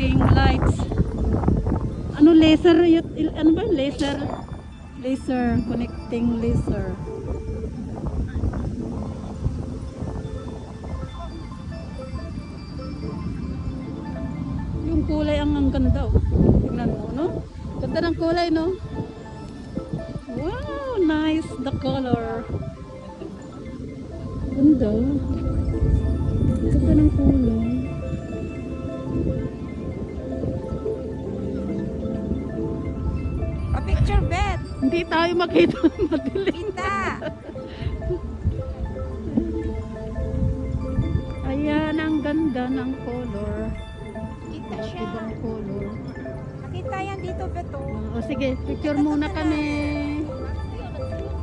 connecting lights. Ano laser? Ano ba? Laser? Laser. Connecting laser. Yung kulay ang ganda. Oh. Tingnan mo, no? Ganda ng kulay, no? Wow, nice the color. Ganda. Ganda ng kulay. Pa-picture, Bet. Hindi tayo makita. Madilim. Kita. Ayan, ang ganda ng color. Kita siya. Ibang color. Makita yan dito, Bet. Oh. O sige, picture muna kami.